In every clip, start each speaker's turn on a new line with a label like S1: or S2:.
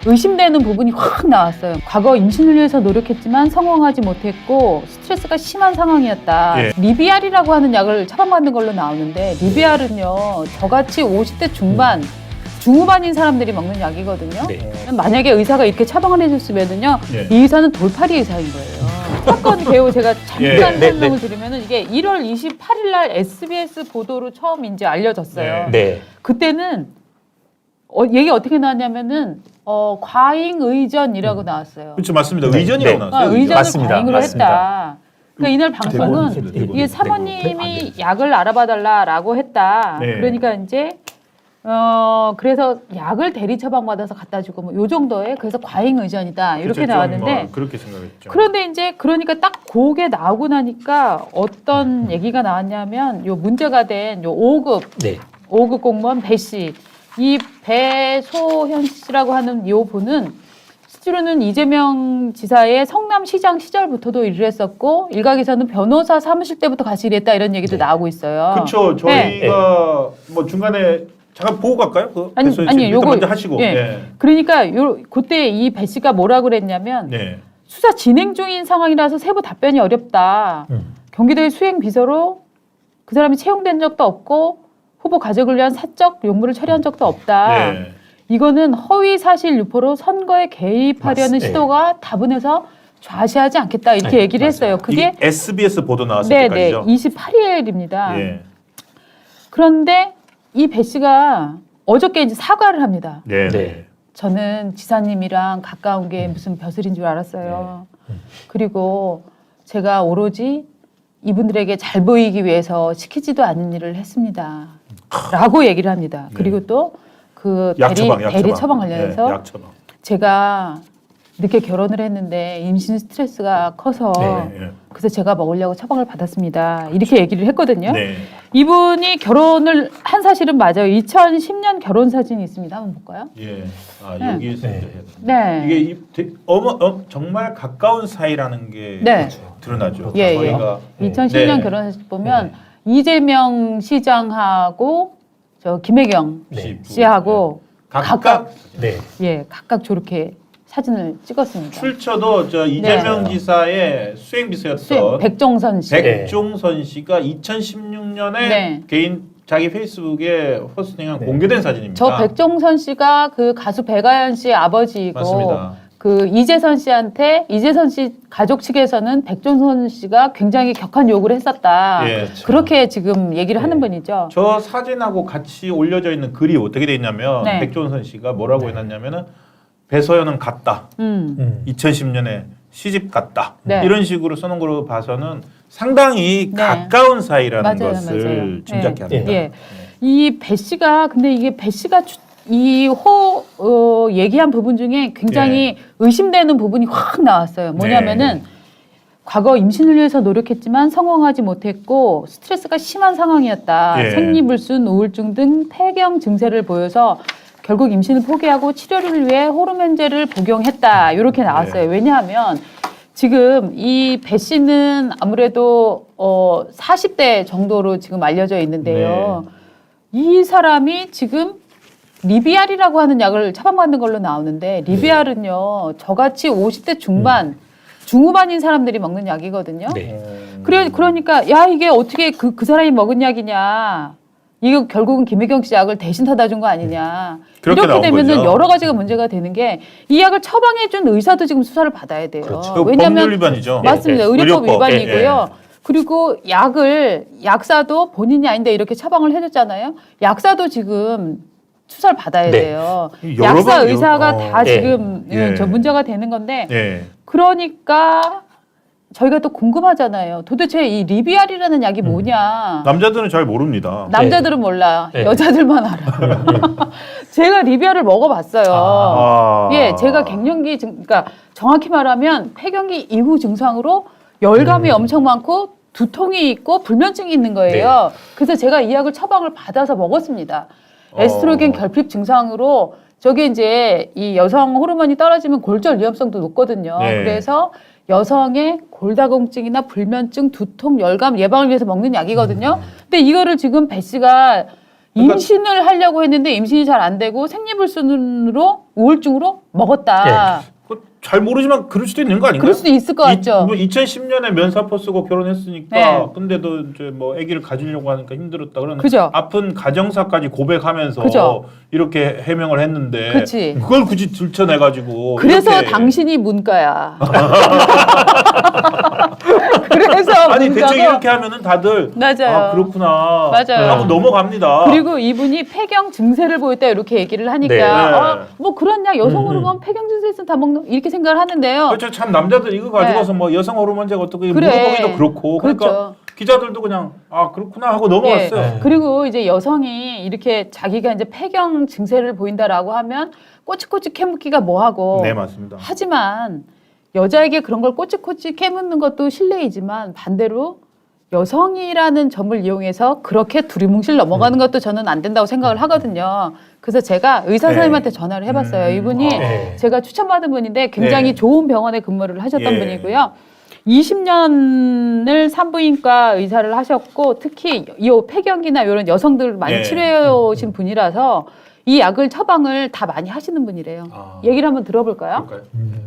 S1: 의심되는 부분이 확 나왔어요. 과거 임신을 위해서 노력했지만 성공하지 못했고 스트레스가 심한 상황이었다.
S2: 예.
S1: 리비알이라고 하는 약을 처방받는 걸로 나오는데 리비알은요 저같이 50대 중반 중후반인 사람들이 먹는 약이거든요.
S3: 네.
S1: 만약에 의사가 이렇게 처방을 해줬으면은요
S2: 예.
S1: 이 의사는 돌팔이 의사인 거예요. 사건 개요 제가 잠깐
S2: 예.
S1: 설명을 드리면은 이게 1월 28일 날 SBS 보도로 처음 이제 알려졌어요.
S3: 네.
S1: 그때는 얘기 어떻게 나왔냐면은 과잉의전이라고 나왔어요.
S2: 그렇죠, 맞습니다.
S3: 네.
S2: 의전이라고
S3: 네.
S2: 나왔어요.
S1: 의전을
S3: 맞습니다.
S1: 과잉으로
S3: 맞습니다.
S1: 했다. 그러니까 이날
S2: 대본이
S1: 방송은
S2: 있습니다, 대본이.
S1: 이게 사모님이 약을 알아봐달라고 했다.
S2: 네.
S1: 그러니까 이제 그래서 약을 대리 처방받아서 갖다 주고 뭐 요 정도에 그래서 과잉의전이다 이렇게
S2: 그렇죠,
S1: 나왔는데
S2: 좀 그렇게 생각했죠.
S1: 그런데 이제 그러니까 딱 그게 나오고 나니까 어떤 얘기가 나왔냐면 요 문제가 된 요 5급
S3: 네.
S1: 5급 공무원 배 씨, 이 배소현 씨라고 하는 요 분은 실제로는 이재명 지사의 성남시장 시절부터도 일을 했었고 일각에서는 변호사 사무실 때부터 같이 일했다 이런 얘기도 나오고 있어요.
S2: 그렇죠.
S1: 네.
S2: 저희가 뭐 중간에 잠깐 보고 갈까요? 그
S1: 아니 요거
S2: 먼저 하시고.
S1: 예.
S2: 네.
S1: 그러니까 그때 이 배 씨가 뭐라 그랬냐면
S2: 네.
S1: 수사 진행 중인 상황이라서 세부 답변이 어렵다. 경기도의 수행 비서로 그 사람이 채용된 적도 없고 후보 가족을 위한 사적 용무를 처리한 적도 없다.
S2: 네.
S1: 이거는 허위 사실 유포로 선거에 개입하려는
S3: 맞습니다.
S1: 시도가 다분해서 좌시하지 않겠다 이렇게
S3: 네,
S1: 얘기를
S3: 맞아요.
S1: 했어요. 그게
S2: 이 SBS 보도 나왔을
S1: 네네
S2: 때까지죠.
S1: 28일입니다.
S2: 예.
S1: 그런데 이 배 씨가 어저께 이제 사과를 합니다.
S2: 네.
S3: 네.
S2: 네.
S1: 저는 지사님이랑 가까운 게 무슨 벼슬인 줄 알았어요. 그리고 제가 오로지 이분들에게 잘 보이기 위해서 시키지도 않은 일을 했습니다. 라고 얘기를 합니다. 그리고 또 그 대리 처방 관련해서
S2: 네, 약 처방.
S1: 제가 늦게 결혼을 했는데 임신 스트레스가 커서
S2: 네.
S1: 그래서 제가 먹으려고 처방을 받았습니다. 이렇게 얘기를 했거든요.
S2: 네.
S1: 이분이 결혼을 한 사실은 맞아요. 2010년 결혼 사진이 있습니다. 한번 볼까요?
S2: 예. 아,
S1: 네.
S2: 여기에서
S3: 네.
S2: 이제
S1: 네.
S2: 이게 정말 가까운 사이라는 게
S1: 네.
S2: 드러나죠.
S1: 예, 예.
S2: 저희가
S1: 2010년
S2: 네.
S1: 결혼 사진 보면 이재명 시장하고 저 김혜경
S3: 네.
S1: 씨하고
S2: 각각
S3: 네.
S1: 각각 저렇게 사진을 찍었습니다.
S2: 출처도 저 이재명 지사의 수행비서였던
S1: 백종선 씨.
S2: 백종선 씨가 2016년에
S1: 네.
S2: 개인 자기 페이스북에 포스팅한
S3: 네.
S2: 공개된 사진입니다.
S1: 저 백종선 씨가 그 가수 배가연 씨의 아버지이고
S2: 맞습니다.
S1: 그 이재선 씨한테 이재선 씨 가족 측에서는 백종선 씨가 굉장히 격한 욕을 했었다.
S2: 예.
S1: 그렇게 지금 얘기를 하는 분이죠.
S2: 저 사진하고 같이 올려져 있는 글이 어떻게 돼 있냐면
S1: 네.
S2: 백종선 씨가 뭐라고 해놨냐면은 배서연은 갔다. 2010년에 시집 갔다.
S1: 네.
S2: 이런 식으로 써놓은 걸로 봐서는 상당히
S1: 네.
S2: 가까운 사이라는
S1: 맞아요,
S2: 것을
S1: 맞아요.
S2: 짐작케 합니다.
S1: 예. 이 배 씨가 근데 이게 배 씨가 얘기한 부분 중에 굉장히 의심되는 부분이 확 나왔어요. 뭐냐면은 과거 임신을 위해서 노력했지만 성공하지 못했고 스트레스가 심한 상황이었다.
S2: 예.
S1: 생리불순, 우울증 등 폐경 증세를 보여서 결국 임신을 포기하고 치료를 위해 호르몬제를 복용했다. 이렇게 나왔어요. 왜냐하면 지금 이 배 씨는 아무래도 40대 정도로 지금 알려져 있는데요. 이 사람이 지금 리비알이라고 하는 약을 처방받는 걸로 나오는데 리비알은요 저같이 50대 중반 중후반인 사람들이 먹는 약이거든요.
S3: 네.
S1: 그러니까 야 이게 어떻게 그 사람이 먹은 약이냐. 이거 결국은 김혜경 씨 약을 대신 타다 준 거 아니냐.
S2: 그렇게
S1: 이렇게
S2: 나온
S1: 되면은
S2: 거죠.
S1: 여러 가지가 문제가 되는 게 이 약을 처방해 준 의사도 지금 수사를 받아야 돼요.
S2: 그렇죠.
S1: 왜냐하면
S2: 법률 위반이죠.
S1: 맞습니다.
S3: 예, 예.
S1: 의료법
S2: 의료법.
S1: 위반이고요. 그리고 약사도 본인이 아닌데 이렇게 처방을 해줬잖아요. 약사도 지금 수사를 받아야
S3: 네.
S1: 돼요.
S2: 여러
S1: 약사
S2: 번,
S1: 의사가 다
S3: 예.
S1: 지금 저 문제가 되는 건데
S2: 예.
S1: 그러니까 저희가 또 궁금하잖아요. 도대체 이 리비알이라는 약이 뭐냐.
S2: 남자들은 잘 모릅니다.
S1: 남자들은 몰라.
S3: 네.
S1: 여자들만 알아요. 제가 리비알을 먹어봤어요. 예, 제가 갱년기 그러니까 정확히 말하면 폐경기 이후 증상으로 열감이 엄청 많고 두통이 있고 불면증이 있는 거예요. 그래서 제가 이 약을 처방을 받아서 먹었습니다. 에스트로겐 결핍 증상으로 저게 이제 이 여성 호르몬이 떨어지면 골절 위험성도 높거든요.
S2: 네.
S1: 그래서 여성의 골다공증이나 불면증, 두통, 열감 예방을 위해서 먹는 약이거든요. 근데 이거를 지금 배 씨가
S2: 그러니까
S1: 임신을 하려고 했는데 임신이 잘 안 되고 생리불순으로 우울증으로 먹었다.
S2: 잘 모르지만 그럴 수도 있는 거 아닌가요?
S1: 그럴 수도 있을 것 같죠.
S2: 2010년에 면사포 쓰고 결혼했으니까
S1: 네.
S2: 근데도 이제 뭐 아기를 가지려고 하니까 힘들었다. 그런
S1: 그죠.
S2: 아픈 가정사까지 고백하면서
S1: 그죠.
S2: 이렇게 해명을 했는데
S1: 그치.
S2: 그걸 굳이 들춰내가지고
S1: 그래서
S2: 이렇게.
S1: 당신이 문과야. 그래서
S2: 아니
S1: 문과고.
S2: 대충 이렇게 하면은 다들
S1: 맞아요.
S2: 아 그렇구나
S1: 맞아요.
S2: 하고 넘어갑니다.
S1: 그리고 이분이 폐경 증세를 보였다 이렇게 얘기를 하니까
S3: 네.
S1: 뭐 그렇냐 여성 호르몬 폐경 증세 있으면 다 먹는 이렇게 생각을 하는데요.
S2: 그렇죠. 참 남자들 이거 가지고서 뭐 여성 호르몬제가 어떻게
S1: 그래.
S2: 물어보기도 그렇고 그러니까
S1: 그렇죠.
S2: 기자들도 그냥 아 그렇구나 하고 넘어갔어요.
S1: 예. 그리고 이제 여성이 이렇게 자기가 이제 폐경 증세를 보인다라고 하면 꼬치꼬치 캐묻기가 뭐하고
S2: 네 맞습니다.
S1: 하지만 여자에게 그런 걸 꼬치꼬치 캐묻는 것도 실례이지만 반대로 여성이라는 점을 이용해서 그렇게 두리뭉실 넘어가는 것도 저는 안 된다고 생각을 하거든요. 그래서 제가 의사 선생님한테 전화를 해봤어요. 이분이
S3: 네.
S1: 제가 추천받은 분인데 굉장히
S2: 네.
S1: 좋은 병원에 근무를 하셨던
S2: 예.
S1: 분이고요. 20년을 산부인과 의사를 하셨고 특히 이 폐경이나 이런 여성들 많이
S2: 예.
S1: 치료해 오신 분이라서 이 약을 처방을 다 많이 하시는 분이래요.
S2: 아.
S1: 얘기를 한번 들어볼까요?
S2: 그럴까요?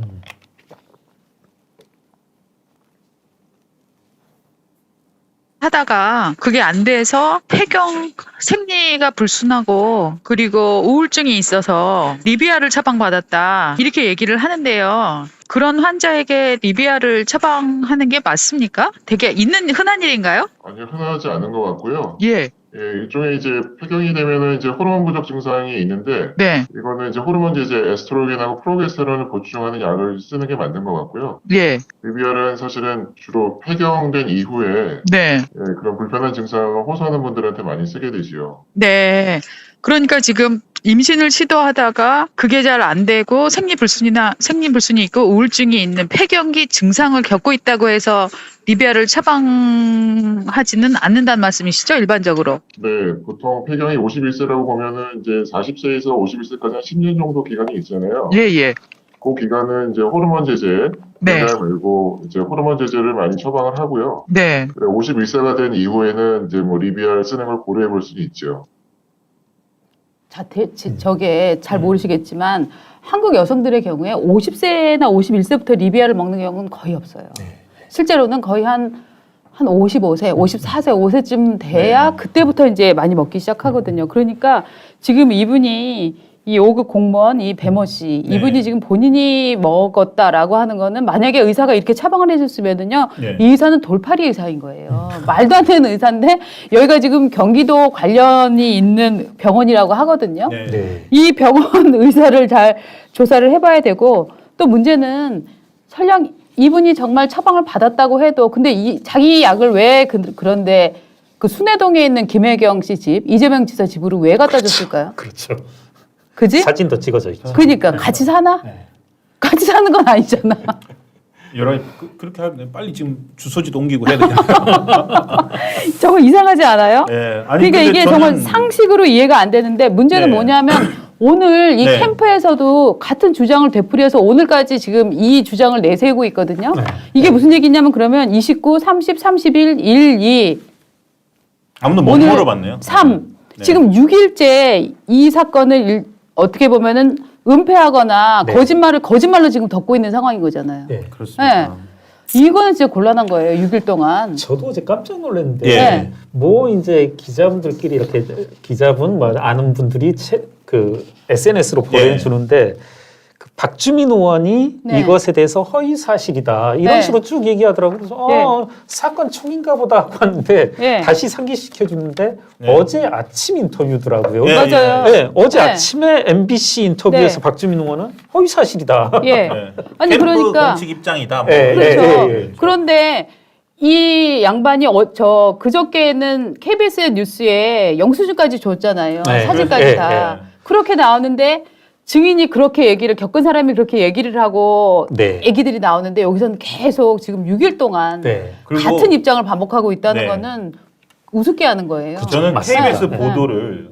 S4: 하다가 그게 안 돼서 폐경 생리가 불순하고 그리고 우울증이 있어서 리비아를 처방받았다 이렇게 얘기를 하는데요. 그런 환자에게 리비아를 처방하는 게 맞습니까? 되게 있는 흔한 일인가요?
S5: 아니요, 흔하지 않은 것 같고요.
S4: 예,
S5: 예, 일종의 이제 폐경이 되면은 이제 호르몬 부족 증상이 있는데,
S4: 네,
S5: 이거는 이제 호르몬제 이제 에스트로겐하고 프로게스테론을 보충하는 약을 쓰는 게 맞는 것 같고요.
S4: 예,
S5: 리비아는 사실은 주로 폐경된 이후에
S4: 네,
S5: 예, 그런 불편한 증상을 호소하는 분들한테 많이 쓰게 되지요.
S4: 네. 그러니까 지금 임신을 시도하다가 그게 잘 안 되고 생리불순이 있고 우울증이 있는 폐경기 증상을 겪고 있다고 해서 리비아를 처방하지는 않는다는 말씀이시죠, 일반적으로?
S5: 네, 보통 폐경이 51세라고 보면은 이제 40세에서 51세까지 한 10년 정도 기간이 있잖아요.
S4: 예, 예.
S5: 그 기간은 이제 호르몬 제제,
S4: 네.
S5: 말고 이제 호르몬 제제를 많이 처방을 하고요.
S4: 네.
S5: 51세가 된 이후에는 이제 뭐 리비아를 쓰는 걸 고려해 볼 수는 있죠.
S1: 자, 저게 잘 모르시겠지만 한국 여성들의 경우에 50세나 51세부터 리비아를 먹는 경우는 거의 없어요. 실제로는 거의 한 55세, 54세, 5세쯤 돼야 그때부터 이제 많이 먹기 시작하거든요. 그러니까 지금 이분이 이 5급 공무원 이 배모 씨 이분이 지금 본인이 먹었다라고 하는 거는 만약에 의사가 이렇게 처방을 해줬으면은요 이 의사는 돌팔이 의사인 거예요. 말도 안 되는 의사인데 여기가 지금 경기도 관련이 있는 병원이라고 하거든요.
S3: 네.
S1: 이 병원 의사를 잘 조사를 해봐야 되고 또 문제는 설령 이분이 정말 처방을 받았다고 해도 근데 자기 약을 왜 그런데 그 순회동에 있는 김혜경 씨 집 이재명 지사 집으로 왜 갖다 줬을까요?
S3: 그렇죠.
S1: 그지?
S3: 사진도 찍어져 있죠.
S1: 그러니까 같이 사나?
S3: 네.
S1: 같이 사는 건 아니잖아.
S2: 여러 그렇게 하면 빨리 지금 주소지도 옮기고 해야 되잖아요.
S1: 저거 이상하지 않아요?
S2: 예. 아니,
S1: 그러니까
S2: 근데
S1: 이게
S2: 저는-
S1: 정말 상식으로 이해가 안 되는데 문제는
S2: 네.
S1: 뭐냐면 오늘 이
S2: 네.
S1: 캠프에서도 같은 주장을 되풀이해서 오늘까지 지금 이 주장을 내세우고 있거든요.
S3: 네.
S1: 이게 무슨 얘기냐면 그러면 29, 30, 31, 1, 2
S2: 아무도 못
S1: 오늘
S2: 물어봤네요.
S1: 3
S2: 네.
S1: 지금 6일째 이 사건을 어떻게 보면은 은폐하거나
S3: 네.
S1: 거짓말로 지금 덮고 있는 상황인 거잖아요.
S3: 네.
S2: 그렇습니다.
S1: 이거는 진짜 곤란한 거예요. 6일 동안.
S3: 저도 어제 깜짝 놀랐는데
S2: 예.
S3: 뭐 이제 기자분들끼리 이렇게 기자분 뭐 아는 분들이 그 SNS로 보내주는데 그 박주민 의원이
S1: 네.
S3: 이것에 대해서 허위 사실이다 이런
S1: 네.
S3: 식으로 쭉 얘기하더라고요. 그래서 사건 총인가 보다 하고 왔는데
S1: 예.
S3: 다시 상기시켜 주는데
S2: 네.
S3: 어제 아침 인터뷰더라고요.
S2: 예,
S1: 맞아요.
S3: 네, 어제
S1: 네.
S3: 아침에 MBC 인터뷰에서
S1: 네.
S3: 박주민 의원은 허위 사실이다.
S1: 예.
S2: 네.
S1: 아니
S2: 캠프
S1: 그러니까
S2: 공식 입장이다. 뭐.
S3: 예,
S1: 그렇죠.
S3: 예.
S1: 그런데 이 양반이 그저께는 KBS 뉴스에 영수증까지 줬잖아요.
S3: 네.
S1: 사진까지
S3: 예,
S1: 다.
S2: 예.
S1: 그렇게 나오는데 증인이 그렇게 겪은 사람이 그렇게 얘기를 하고
S3: 네.
S1: 얘기들이 나오는데 여기서는 계속 지금 6일 동안
S3: 네.
S2: 그리고
S1: 같은 입장을 반복하고 있다는
S2: 네.
S1: 거는 우습게 하는 거예요.
S2: 저는
S3: 맞습니다.
S2: KBS
S1: 네.
S2: 보도를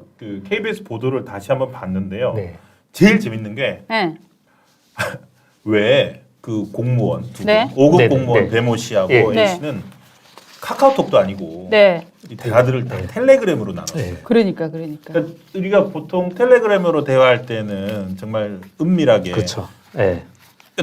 S2: KBS 보도를 다시 한번 봤는데요.
S3: 네.
S2: 제일 재밌는 게
S1: 네.
S2: 왜 그 공무원 두 분,
S1: 네.
S2: 5급
S3: 네, 네,
S2: 공무원
S3: 네.
S2: 배모 씨하고
S3: 예.
S2: A
S1: 네.
S2: 씨는 카카오톡도 아니고
S1: 네.
S2: 이 대화들을 다 텔레그램으로 나눴어요.
S3: 네.
S1: 그러니까.
S2: 그러니까 우리가 보통 텔레그램으로 대화할 때는 정말 은밀하게
S3: 그렇죠. 네.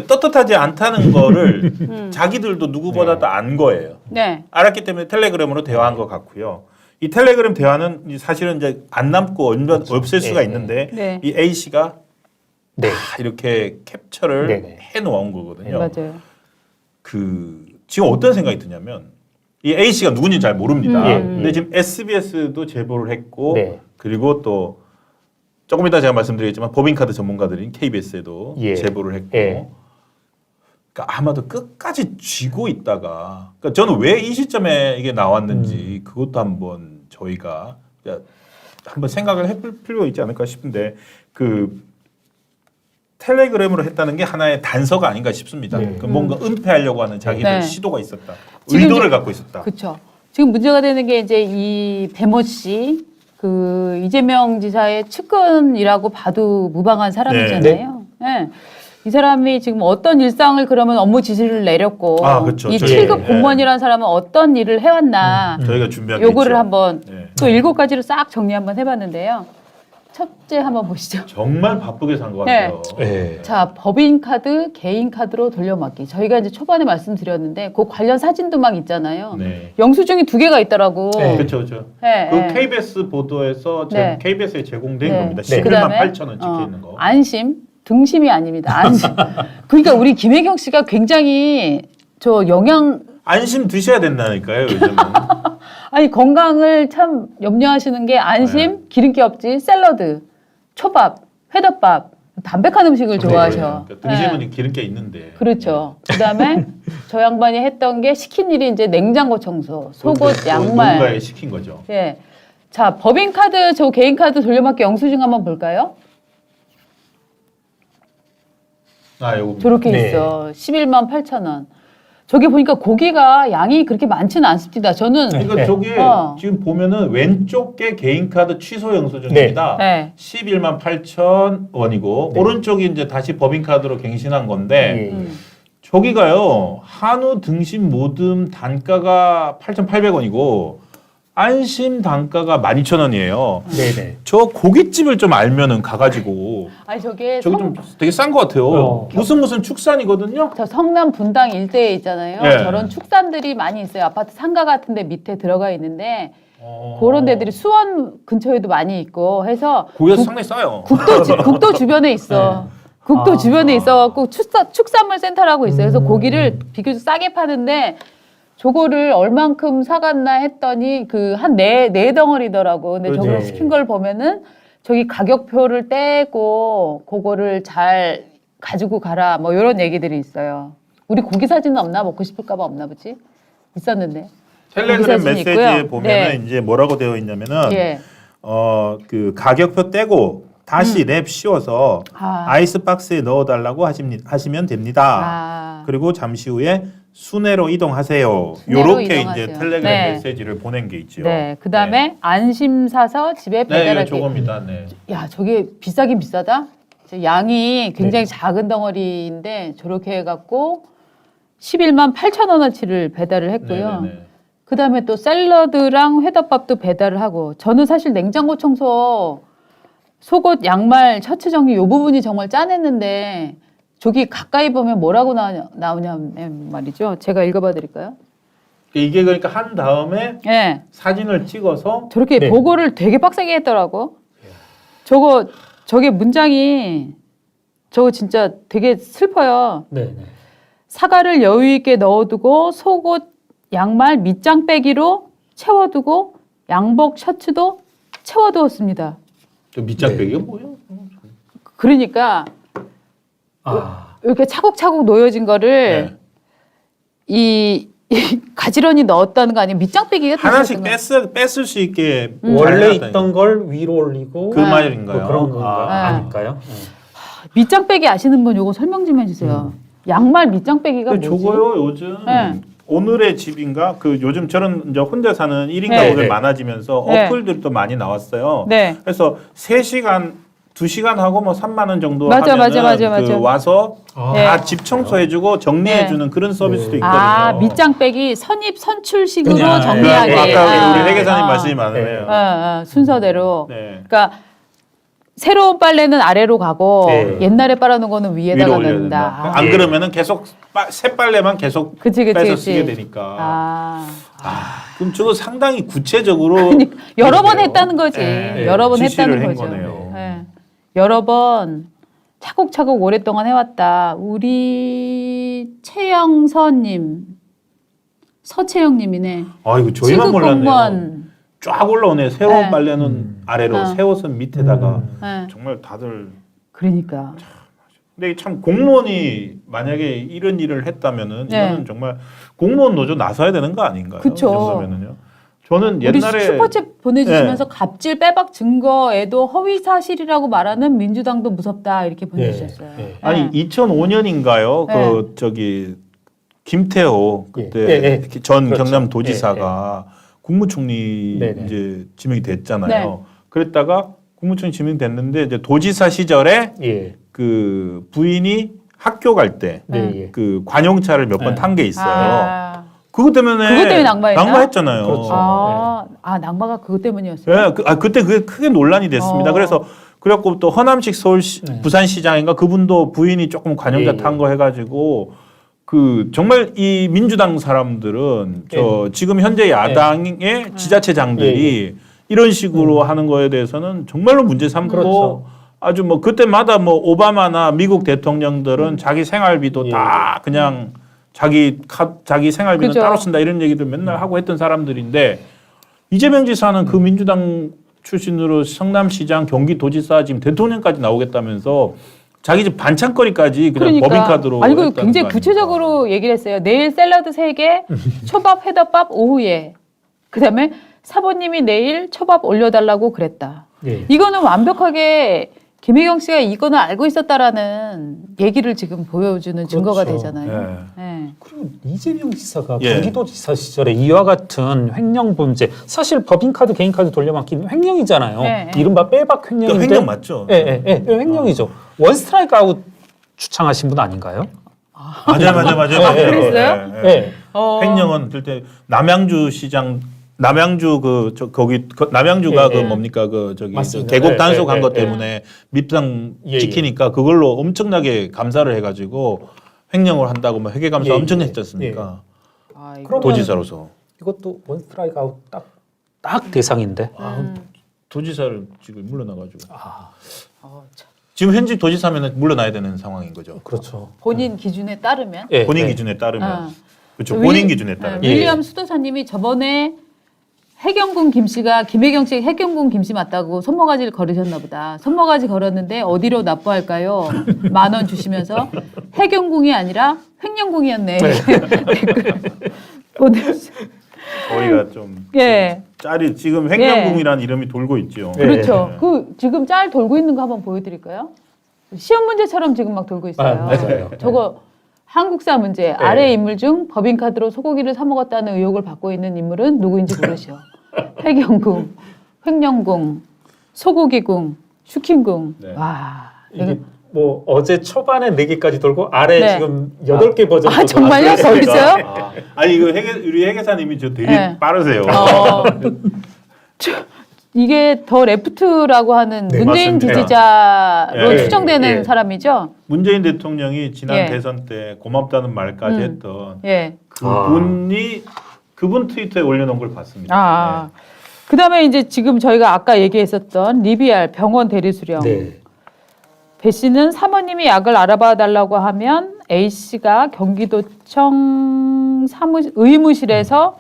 S2: 떳떳하지 않다는 거를 자기들도 누구보다도 안 거예요.
S1: 네.
S2: 알았기 때문에 텔레그램으로 대화한 것 같고요. 이 텔레그램 대화는 사실은 이제 안 남고 없앨 수가
S3: 네,
S2: 있는데
S1: 네.
S2: 이 A 씨가
S3: 네.
S2: 다 이렇게 캡처를
S3: 네, 네.
S2: 해 놓은 거거든요.
S1: 맞아요.
S2: 그 지금 어떤 생각이 드냐면 이 A 씨가 누군지 잘 모릅니다. 근데 지금 SBS도 제보를 했고
S3: 네.
S2: 그리고 또 조금 이따 제가 말씀드리겠지만 법인카드 전문가들인 KBS에도
S3: 예.
S2: 제보를 했고
S3: 예.
S2: 그러니까 아마도 끝까지 쥐고 있다가 그러니까 저는 왜 이 시점에 이게 나왔는지 그것도 한번 저희가 한번 생각을 해볼 필요가 있지 않을까 싶은데 그 텔레그램으로 했다는 게 하나의 단서가 아닌가 싶습니다.
S3: 네.
S2: 그 뭔가 은폐하려고 하는 자기들
S1: 네.
S2: 시도가 있었다.
S1: 지금
S2: 의도를
S1: 이제-
S2: 갖고 있었다.
S1: 그렇죠. 지금 문제가 되는 게 이제 이 배모 씨, 그 이재명 지사의 측근이라고 봐도 무방한 사람이잖아요. 네. 이 사람이 지금 어떤 일상을 그러면 업무 지시를 내렸고
S2: 아, 그렇죠.
S1: 이
S2: 저희-
S1: 7급
S2: 예.
S1: 공무원이라는 사람은 어떤 일을 해왔나
S2: 저희가 준비한 게
S1: 요거를
S2: 있죠.
S1: 한번
S2: 네.
S1: 또 7가지로 싹 정리 한번 해봤는데요. 첫째 한번 보시죠.
S2: 정말 바쁘게 산 것
S1: 네.
S2: 같아요.
S3: 네.
S1: 자, 법인카드, 개인카드로 돌려막기. 저희가 이제 초반에 말씀드렸는데 그 관련 사진도 막 있잖아요.
S2: 네.
S1: 영수증이 2개가 있더라고.
S3: 네.
S2: 그렇죠, 그렇죠.
S1: 네,
S2: 그
S1: 네.
S2: KBS 보도에서
S1: 네.
S2: KBS에 제공된
S1: 네.
S2: 겁니다.
S1: 네.
S2: 11만
S1: 그다음에
S2: 8천 원 찍혀 있는 거.
S1: 안심, 등심이 아닙니다. 안심. 그러니까 우리 김혜경 씨가 굉장히 저 영양
S2: 안심 드셔야 된다니까요, 요즘은.
S1: 아니 건강을 참 염려하시는 게 안심,
S2: 네.
S1: 기름기 없지, 샐러드, 초밥, 회덮밥, 담백한 음식을 좋아하셔.
S2: 그러니까 등심은
S1: 네.
S2: 기름기 있는데.
S1: 그렇죠. 그다음에 저 양반이 했던 게 시킨 일이 이제 냉장고 청소, 속옷, 양말.
S2: 누군가에 시킨 거죠.
S1: 예. 자, 법인카드, 저 개인카드 돌려막기 영수증 한번 볼까요?
S2: 아, 요거.
S1: 저렇게
S3: 네.
S1: 있어. 11만 8천 원. 저기 보니까 고기가 양이 그렇게 많지는 않습니다. 저는
S2: 그러니까
S3: 네.
S2: 저게
S1: 어.
S2: 지금 보면은 왼쪽 게 개인카드 취소 영수증입니다.
S1: 네.
S2: 11만 8천 원이고
S3: 네.
S2: 오른쪽이 이제 다시 법인카드로 갱신한 건데
S3: 예.
S2: 저기가요 한우 등심 모듬 단가가 8,800원이고 안심 단가가 12,000원이에요.
S3: 네네.
S2: 저 고깃집을 좀 알면은 가가지고
S1: 아니 저게
S2: 저기 좀 되게 싼 것 같아요. 무슨 축산이거든요.
S1: 저 성남 분당 일대에 있잖아요.
S2: 네.
S1: 저런 축산들이 많이 있어요. 아파트 상가 같은 데 밑에 들어가 있는데
S2: 어.
S1: 그런 데들이 수원 근처에도 많이 있고 해서
S2: 고기가 상당히 싸요.
S1: 국도 주변에 있어. 국도 주변에 있어갖고 축산물 센터라고 있어요. 그래서 고기를 비교적 싸게 파는데 저거를 얼만큼 사갔나 했더니 그 한 네 덩어리더라고. 근데
S2: 그렇죠.
S1: 저걸 시킨 걸 보면은 저기 가격표를 떼고 그거를 잘 가지고 가라 뭐 이런 얘기들이 있어요. 우리 고기 사진은 없나? 먹고 싶을까 봐 없나 보지? 있었는데.
S2: 텔레그램
S1: 사진이
S2: 메시지에
S1: 있고요.
S2: 보면은
S1: 네.
S2: 이제 뭐라고 되어 있냐면은
S1: 예.
S2: 그 가격표 떼고 다시 랩 씌워서
S1: 아.
S2: 아이스박스에 넣어달라고 하시면 됩니다.
S1: 아.
S2: 그리고 잠시 후에 순회로 이동하세요.
S1: 순회로
S2: 요렇게
S1: 이동하세요.
S2: 이제 텔레그램
S1: 네.
S2: 메시지를 보낸 게 있죠.
S1: 네. 그다음에 안심 사서 집에
S2: 네, 이거
S1: 배달하기.
S2: 저겁니다. 네.
S1: 야, 저게 비싸긴 비싸다. 양이 굉장히 작은 덩어리인데 저렇게 해갖고 11만 8천 원어치를 배달을 했고요.
S2: 네, 네, 네.
S1: 그다음에 또 샐러드랑 회덮밥도 배달을 하고 저는 사실 냉장고 청소 속옷, 양말, 셔츠 정리 이 부분이 정말 짠했는데 저기 가까이 보면 뭐라고 나오냐면 말이죠. 제가 읽어봐 드릴까요?
S2: 이게 그러니까 한 다음에
S1: 예.
S2: 사진을 찍어서
S1: 저렇게
S3: 네.
S1: 보고를 되게 빡세게 했더라고. 저게 문장이 저거 진짜 되게 슬퍼요.
S3: 네네.
S1: 사과를 여유 있게 넣어두고 속옷, 양말, 밑장 빼기로 채워두고 양복, 셔츠도 채워두었습니다.
S2: 저 밑장빼기가 뭐예요?
S1: 그러니까
S3: 아.
S1: 이렇게 차곡차곡 놓여진 거를
S2: 네.
S1: 이 가지런히 넣었다는 거 아니에요? 밑장 빼기가
S2: 하나씩
S1: 됐었던
S2: 뺐을 수 있게
S3: 원래
S2: 잘
S3: 있던 걸 위로 올리고
S2: 그 말인가요?
S3: 뭐 그런 건가
S2: 아.
S3: 아닐까요?
S1: 밑장 빼기 아시는 분 요거 설명 좀 해주세요. 양말 밑장 빼기가
S2: 근데
S1: 뭐지?
S2: 저거요 요즘
S1: 네.
S2: 오늘의 집인가 그 요즘 저런 이제 혼자 사는 1인
S1: 네.
S2: 가구들
S3: 네.
S2: 많아지면서
S1: 네.
S2: 어플들도 많이 나왔어요.
S1: 네.
S2: 그래서 3시간 2시간 하고 뭐 3만 원 정도
S1: 맞아,
S2: 하면은
S1: 맞아.
S2: 그 와서
S1: 네.
S2: 다 집 청소해주고 정리해주는 그런 서비스도 있거든요.
S1: 아, 밑장 빼기 선입 선출식으로
S3: 그냥,
S1: 정리하게.
S2: 아까 우리
S1: 아.
S2: 회계사님 말씀이 많으네요.
S1: 순서대로.
S2: 네.
S1: 그러니까 새로운 빨래는 아래로 가고
S3: 네.
S1: 옛날에 빨아놓은 거는 위에다가
S2: 위로 올려야
S1: 넣는다.
S2: 된다. 안 그러면은 계속 새 빨래만 계속
S1: 그치.
S2: 빼서 쓰게 되니까.
S1: 아.
S2: 그럼 저거 상당히 구체적으로
S1: 그러니까 여러 번
S2: 그러네요.
S1: 했다는 거지.
S2: 네.
S1: 여러 번
S2: 지시를
S1: 했다는
S2: 한
S1: 거죠.
S2: 거네요.
S1: 네. 여러 번 차곡차곡 오랫동안 해왔다. 우리 최영서님, 서채영님이네.
S2: 아 이거 저희만 몰랐네요.
S1: 공무원.
S2: 쫙 올라오네. 새로운
S1: 네.
S2: 빨래는 아래로, 새 옷은 밑에다가
S1: 네.
S2: 정말 다들.
S1: 그러니까.
S2: 근데 참 공무원이 만약에 이런 일을 했다면은
S1: 네.
S2: 이거는 정말 공무원 노조 나서야 되는 거 아닌가요?
S1: 그쵸.
S2: 이 정도면은요. 저는
S1: 우리
S2: 옛날에
S1: 슈퍼챗 보내주시면서 갑질 빼박 증거에도 허위 사실이라고 말하는 민주당도 무섭다 이렇게 보내주셨어요.
S3: 네.
S2: 아니 2005년인가요?
S1: 네.
S2: 그 저기 김태호 그때
S3: 네.
S2: 전
S3: 그렇죠.
S2: 경남도지사가 국무총리
S3: 네, 네.
S2: 이제 지명이 됐잖아요.
S1: 네.
S2: 그랬다가 국무총리 지명됐는데 이제 도지사 시절에
S3: 예.
S2: 그 부인이 학교 갈 때
S3: 네.
S2: 그 관용차를 몇 번
S3: 네.
S2: 탄 게 있어요.
S1: 아,
S2: 그것 때문에
S1: 낙마했나?
S2: 낙마했잖아요.
S3: 그렇죠.
S1: 낙마가 그것 때문이었어요.
S2: 예, 그때 그게 크게 논란이 됐습니다. 그래서 그래갖고 또 허남식
S3: 네.
S2: 부산시장인가 그분도 부인이 조금 관용차
S3: 예,
S2: 탄 거 해가지고 그 정말 이 민주당 사람들은 저 지금 현재 야당의 지자체장들이 이런 식으로 하는 거에 대해서는 정말로 문제 삼고
S3: 그렇죠.
S2: 아주 뭐 그때마다 뭐 오바마나 미국 대통령들은 자기 생활비도
S3: 예.
S2: 다 그냥 자기 생활비는
S1: 그죠.
S2: 따로 쓴다 이런 얘기들 맨날 하고 했던 사람들인데 이재명 지사는 그 민주당 출신으로 성남시장, 경기도지사 지금 대통령까지 나오겠다면서 자기 집 반찬거리까지 그냥 법인카드로
S1: 아니 그
S2: 했다는
S1: 굉장히
S2: 거 아닙니까?
S1: 구체적으로 얘기를 했어요. 내일 샐러드 3개, 초밥 회덮밥 오후에. 그다음에 사모님이 내일 초밥 올려달라고 그랬다.
S3: 예.
S1: 이거는 완벽하게 김혜경 씨가 이거는 알고 있었다라는 얘기를 지금 보여주는 증거가
S3: 그렇죠.
S1: 되잖아요. 네.
S3: 그리고 이재명 지사가
S2: 예.
S3: 경기도지사 시절에 이와 같은 횡령 범죄, 사실 법인카드, 개인카드 돌려막기는 횡령이잖아요.
S1: 네.
S3: 이른바 빼박 횡령인데.
S2: 그 횡령 맞죠?
S3: 예, 횡령이죠. 원 스트라이크 아웃 주창하신 분 아닌가요?
S2: 맞아요.
S1: 그랬어요?
S2: 예, 예.
S3: 예.
S2: 횡령은 그때 남양주 시장 남양주 남양주가
S3: 예, 예.
S2: 그 뭡니까 그 저기
S3: 맞습니다.
S2: 계곡
S3: 예,
S2: 단속한
S3: 예,
S2: 것
S3: 예.
S2: 때문에 밉상
S3: 예,
S2: 지키니까 그걸로 엄청나게 감사를 해가지고 횡령을 한다고 뭐 회계감사
S3: 예,
S2: 엄청
S3: 예.
S2: 했지 않습니까?
S1: 아, 이거.
S3: 그럼-
S2: 도지사로서
S3: 이것도 원 스트라이크 아웃 딱 대상인데.
S2: 도지사를 지금 물러나가지고
S1: 참.
S2: 지금 현직 도지사면 물러나야 되는 상황인 거죠.
S3: 그렇죠.
S1: 본인 기준에 따르면.
S3: 예,
S2: 본인
S3: 예.
S2: 기준에 따르면
S1: 아.
S2: 그렇죠. 본인 기준에
S1: 네,
S2: 따르면
S1: 윌리엄 수도사님이 저번에 해경군 김씨가 김혜경 씨 해경군 김씨 맞다고 손모가지를 걸으셨나 보다. 손모가지 걸었는데 어디로 납부할까요? 10,000원 주시면서 해경궁이 아니라 횡령궁이었네. 댓글 보내주세요.
S2: 저희가 좀
S1: 예.
S2: 짤이 지금 횡령궁이라는 이름이 돌고 있죠.
S3: 예.
S1: 그렇죠. 그 지금 짤 돌고 있는 거 한번 보여드릴까요? 시험 문제처럼 지금 막 돌고 있어요.
S3: 맞아요.
S1: 저거 한국사 문제. 아래 인물 중 법인카드로 소고기를 사 먹었다는 의혹을 받고 있는 인물은 누구인지 고르시오. 해경궁, 횡령궁, 소고기궁, 슈킹궁.
S2: 네.
S1: 와.
S3: 이게 뭐 어제 초반에 4개까지 돌고 아래
S1: 네.
S3: 지금 8개 버전.
S1: 아, 정말요? 더 있어요?
S2: 아니 이거 우리 회계사님이 저 되게
S1: 네.
S2: 빠르세요.
S1: 이게 더 레프트라고 하는
S2: 네,
S1: 문재인
S2: 맞습니다.
S1: 지지자로
S2: 예,
S1: 추정되는
S3: 예.
S1: 사람이죠.
S2: 문재인 대통령이 지난
S1: 예.
S2: 대선 때 고맙다는 말까지
S1: 음.
S2: 했던
S1: 예.
S2: 그분 트위터에 올려놓은 걸 봤습니다.
S1: 아. 그다음에 이제 지금 저희가 아까 얘기했었던 리비알 병원 대리수령.
S3: 네.
S1: 배 씨는 사모님이 약을 알아봐 달라고 하면 A 씨가 경기도청 의무실에서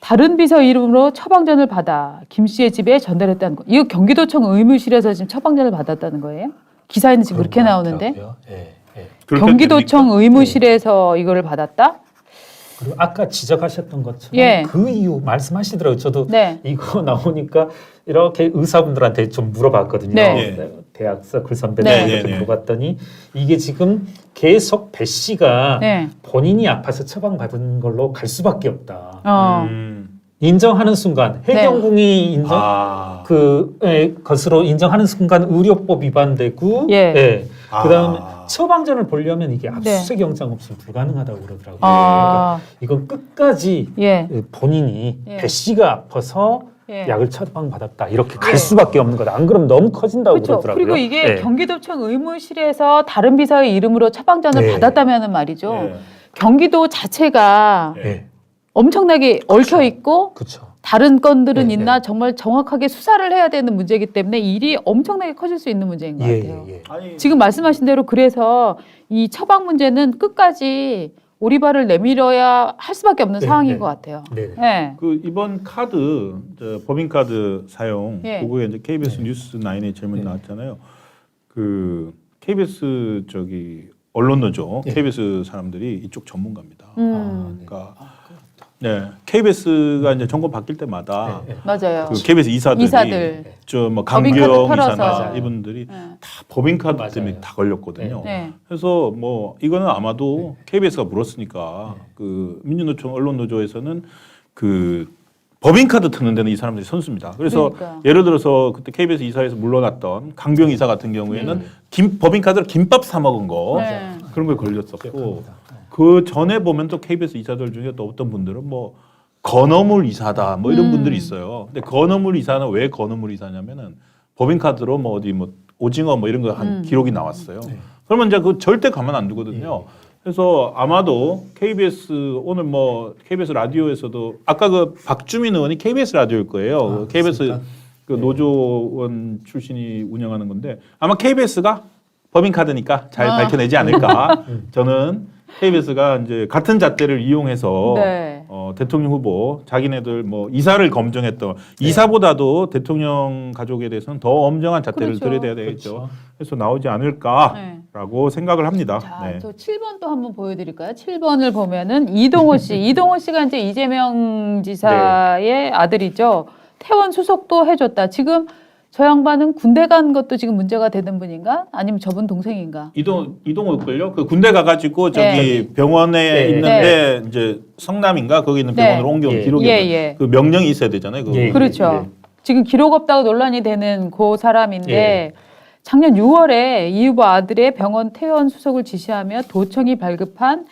S1: 다른 비서 이름으로 처방전을 받아 김 씨의 집에 전달했다는 거. 이거 경기도청 의무실에서 지금 처방전을 받았다는 거예요? 기사에는 지금 그렇게 나오는데
S3: 예, 예.
S2: 그렇게
S1: 경기도청
S2: 됩니까?
S1: 의무실에서 이거를 받았다?
S3: 그리고 아까 지적하셨던 것처럼
S1: 예.
S3: 그 이유 말씀하시더라고요. 저도
S1: 네.
S3: 이거 나오니까 이렇게 의사분들한테 좀 물어봤거든요.
S1: 네.
S3: 대학 서클
S1: 네.
S3: 선배들한테
S2: 네.
S3: 물어봤더니 이게 지금 계속 배 씨가
S1: 네.
S3: 본인이 아파서 처방받은 걸로 갈 수밖에 없다.
S1: 어.
S2: 음.
S3: 인정하는 순간 해경궁이 인정.
S2: 아.
S3: 것으로 인정하는 순간 의료법 위반되고,
S1: 예.
S3: 그다음에
S2: 아.
S3: 처방전을 보려면 이게 압수수색 영장 없으면 불가능하다고 그러더라고요.
S1: 아.
S3: 그러니까 이건 끝까지
S1: 예.
S3: 본인이
S1: 예.
S3: 배 씨가 아파서
S1: 예.
S3: 약을 처방받았다 이렇게 갈 수밖에 없는 거다. 안 그러면 너무 커진다고
S1: 그렇죠.
S3: 그러더라고요.
S1: 그리고 이게
S3: 네.
S1: 경기도청 의무실에서 다른 비서의 이름으로 처방전을
S3: 네.
S1: 받았다면은 말이죠.
S2: 예.
S1: 경기도 자체가
S3: 네.
S1: 엄청나게 얽혀 있고
S3: 그렇죠.
S1: 다른 건들은
S3: 네,
S1: 있나 정말 정확하게 수사를 해야 되는 문제이기 때문에 일이 엄청나게 커질 수 있는 문제인 것 같아요.
S2: 아니
S1: 지금 말씀하신 대로 그래서 이 처방 문제는 끝까지 오리발을 내밀어야 할 수밖에 없는
S3: 네,
S1: 상황인
S3: 네.
S1: 것 같아요.
S3: 네.
S1: 네.
S2: 그 이번 카드 법인카드 사용
S1: 예.
S2: 그거에 이제 KBS 뉴스 9에 질문 나왔잖아요. 그 KBS 언론노조
S3: 예.
S2: KBS 사람들이 이쪽 전문가입니다.
S1: 음,
S2: 그러니까 네 KBS가 이제 정권 바뀔 때마다
S3: 네.
S1: 맞아요.
S2: 그 KBS 이사들이
S1: 이사들.
S2: 저뭐
S1: 법인카드
S2: 강경
S1: 털어서.
S2: 이사나
S3: 맞아요.
S2: 이분들이
S1: 네.
S2: 다 법인카드
S3: 맞아요.
S2: 때문에 다 걸렸거든요.
S1: 네.
S2: 그래서 뭐 이거는 아마도 KBS가 물었으니까 그 민주노총 언론노조에서는 그 법인카드 트는 데는 이 사람들이 선수입니다. 그래서
S1: 그러니까.
S2: 예를 들어서 그때 KBS 이사에서 물러났던 강병 이사 같은 경우에는 법인카드로 김밥 사 먹은 거
S1: 네.
S2: 그런 걸 걸렸었고
S3: 기억합니다.
S2: 그 전에 보면 또 KBS 이사들 중에 또 어떤 분들은 뭐 건어물 이사다 뭐 이런 분들이 있어요. 근데 건어물 이사는 왜 건어물 이사냐면은 법인카드로 뭐 어디 뭐 오징어 뭐 이런 거 한 기록이 나왔어요. 그러면 이제 그 절대 가만 안 두거든요. 그래서 아마도 KBS 오늘 뭐 KBS 라디오에서도 아까 그 박주민 의원이 KBS 라디오일 거예요. KBS
S3: 그렇습니까?
S2: 그 노조원 출신이 운영하는 건데 아마 KBS가 법인카드니까 잘 밝혀내지 않을까. 저는 KBS가 이제 같은 잣대를 이용해서
S1: 네.
S2: 대통령 후보 자기네들 뭐 이사를 검증했던 이사보다도 대통령 가족에 대해서는 더 엄정한 잣대를
S1: 그렇죠.
S2: 들여야 되겠죠.
S3: 그렇죠.
S2: 그래서 나오지 않을까라고 생각을 합니다.
S1: 자,
S2: 네.
S1: 저 7번 또 한번 보여드릴까요? 7번을 보면은 이동호 씨. 이동호 씨가 이제 이재명 지사의 아들이죠. 태원 수속도 해줬다. 지금 저 양반은 군대 간 것도 지금 문제가 되는 분인가? 아니면 저분 동생인가?
S2: 이동호일걸요? 그 군대 가가지고 저기
S1: 네.
S2: 병원에
S3: 네.
S2: 있는데 이제 성남인가 거기 있는
S1: 네.
S2: 병원으로 옮겨온
S3: 예.
S2: 기록이
S1: 예.
S2: 그 명령이 있어야 되잖아요. 그거.
S3: 예.
S1: 그렇죠.
S3: 예.
S1: 지금 기록 없다고 논란이 되는 그 사람인데
S3: 예.
S1: 작년 6월에 이 후보 아들의 병원 퇴원 수속을 지시하며 도청이 발급한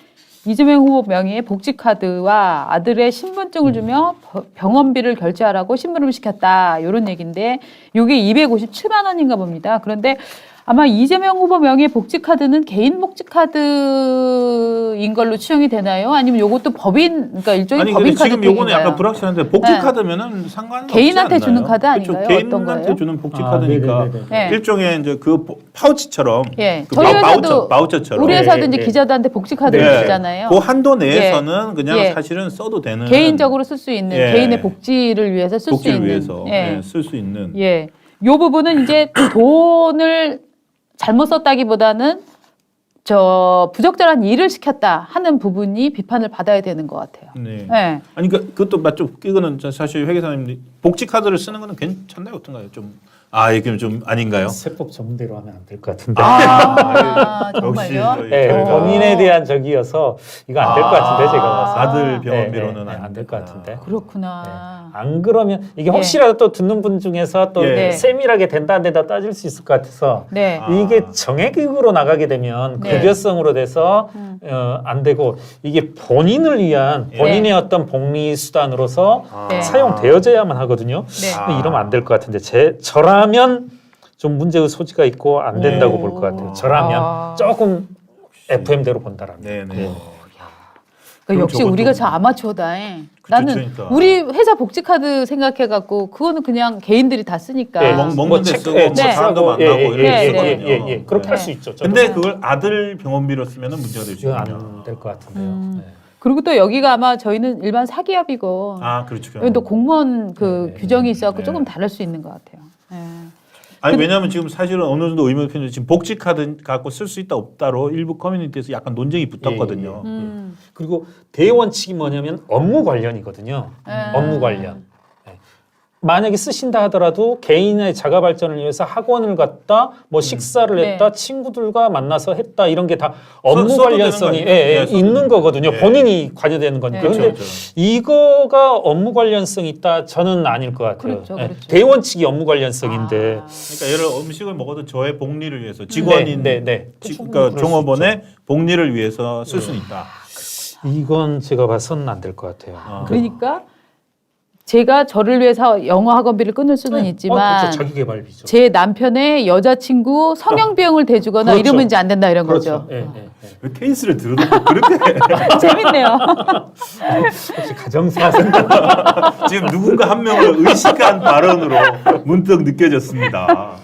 S1: 이재명 후보 명의의 복지카드와 아들의 신분증을 주며 병원비를 결제하라고 심부름을 시켰다. 이런 얘기인데 이게 257만 원인가 봅니다. 그런데 아마 이재명 후보 명의의 복지카드는 개인 복지카드인 걸로 추정이 되나요? 아니면 이것도 법인, 그러니까 일종의
S2: 아니 근데
S1: 법인
S2: 지금 요거는
S1: 카드인가요?
S2: 약간 불확실한데 복지카드면은 상관은
S1: 개인한테
S2: 없지
S1: 주는
S2: 않나요?
S1: 카드 아닌가요?
S2: 그렇죠.
S1: 어떤
S2: 개인한테
S1: 거예요?
S2: 주는 복지카드니까
S3: 네네네네.
S1: 네.
S2: 일종의 이제 그 파우치처럼
S1: 예.
S2: 그
S1: 저희 회사도
S2: 바우처처럼
S1: 우리 회사도
S3: 네,
S1: 이제
S3: 네.
S1: 기자들한테 복지카드를
S2: 네.
S1: 주잖아요.
S2: 그 한도 내에서는 그냥
S1: 예.
S2: 사실은 써도 되는
S1: 개인적으로 쓸 수 있는
S2: 예.
S1: 개인의 복지를 위해서 쓸 수
S2: 복지를
S1: 있는
S2: 위해서
S1: 예.
S2: 쓸 수 있는
S1: 예. 요 부분은 이제 돈을 잘못 썼다기보다는 저 부적절한 일을 시켰다 하는 부분이 비판을 받아야 되는 것 같아요.
S2: 네.
S1: 예.
S2: 아니 그것도 맞죠. 이거는 사실 회계사님 복지카드를 쓰는 거는 괜찮나요, 어떤가요? 이게 좀 아닌가요?
S3: 세법 전문대로 하면 안 될 것 같은데.
S1: 아,
S2: 역시
S1: 정말요?
S2: 저희
S3: 네,
S2: 저희가
S3: 본인에 대한 적이어서 이거 안 될 것 같은데 제가 봐서.
S2: 아들 병원비로는
S3: 안 될 것 같은데.
S1: 그렇구나.
S3: 안 그러면 이게
S1: 예.
S3: 혹시라도 또 듣는 분 중에서 또
S2: 예.
S3: 세밀하게 된다 안 된다 따질 수 있을 것 같아서
S1: 네.
S3: 이게 정액으로 나가게 되면
S1: 네.
S3: 급여성으로 돼서 안 되고 이게 본인을 위한 본인의 어떤 복리 수단으로서
S1: 네.
S3: 사용되어져야만 하거든요.
S1: 네.
S3: 근데 이러면 안 될 것 같은데 저라면 좀 문제의 소지가 있고 안 된다고 볼 것 같아요. 저라면
S1: 아.
S3: 조금 FM대로 본다라면.
S2: 네네.
S1: 그러니까 역시
S2: 저것도-
S1: 우리가 저 아마추어다. 나는
S2: 그러니까.
S1: 우리 회사 복지카드 생각해갖고 그거는 그냥 개인들이 다 쓰니까.
S3: 예,
S2: 먹는 데 쓰고 뭐
S1: 네.
S2: 사람도 만나고 이런
S1: 예,
S2: 거
S1: 예,
S2: 쓰거든요.
S3: 그렇게
S1: 네.
S3: 할 수 있죠.
S2: 근데 그걸 아들 병원비로 쓰면은 문제가 될 수
S3: 이건
S2: 있군요.
S3: 안 될 것 같은데요. 네.
S1: 그리고 또 여기가 아마 저희는 일반 사기업이고
S2: 그렇죠.
S1: 여기 또 공무원 그
S3: 네.
S1: 규정이 있어갖고
S2: 네.
S1: 조금 다를 수 있는 것 같아요. 예.
S2: 아니 왜냐하면 지금 사실은 어느 정도 의무 표현이 지금 복지카드 갖고 쓸 수 있다 없다로 일부 커뮤니티에서 약간 논쟁이 붙었거든요.
S3: 그리고 대원칙이 뭐냐면 업무 관련이거든요.
S1: 예.
S3: 업무 관련. 네. 만약에 쓰신다 하더라도 개인의 자가 발전을 위해서 학원을 갔다, 뭐 식사를
S1: 네.
S3: 했다, 친구들과 만나서 했다 이런 게 다 업무
S2: 써도
S3: 관련성이
S2: 되는 거 아니에요? 네, 써도
S3: 있는
S2: 되는
S3: 거거든요.
S2: 거.
S3: 본인이 관여되는 거니까.
S1: 네.
S3: 근데
S2: 그렇죠.
S3: 이거가 업무 관련성이 있다? 저는 아닐 것 같아요.
S1: 그렇죠,
S3: 예.
S1: 그렇죠.
S3: 대원 측이 업무 관련성인데.
S1: 아.
S2: 그러니까 예를 음식을 먹어도 저의 복리를 위해서 직원인
S3: 네.
S2: 그러니까 종업원의 복리를 위해서 쓸 수는 있다.
S3: 이건 제가 봐서는 안 될 것 같아요.
S1: 그러니까 제가 저를 위해서 영어 학원비를 끊을 수는 있지만
S3: 그렇죠. 자기 개발비죠.
S1: 제 남편의 여자친구 성형비용을 대주거나
S3: 그렇죠.
S1: 이러면 이제 안 된다 이런
S3: 그렇죠.
S1: 거죠.
S3: 예.
S2: 왜 케이스를 들어놓고 그렇게
S1: 재밌네요.
S3: 혹시 가정사생
S2: 지금 누군가 한 명을 의식한 발언으로 문득 느껴졌습니다.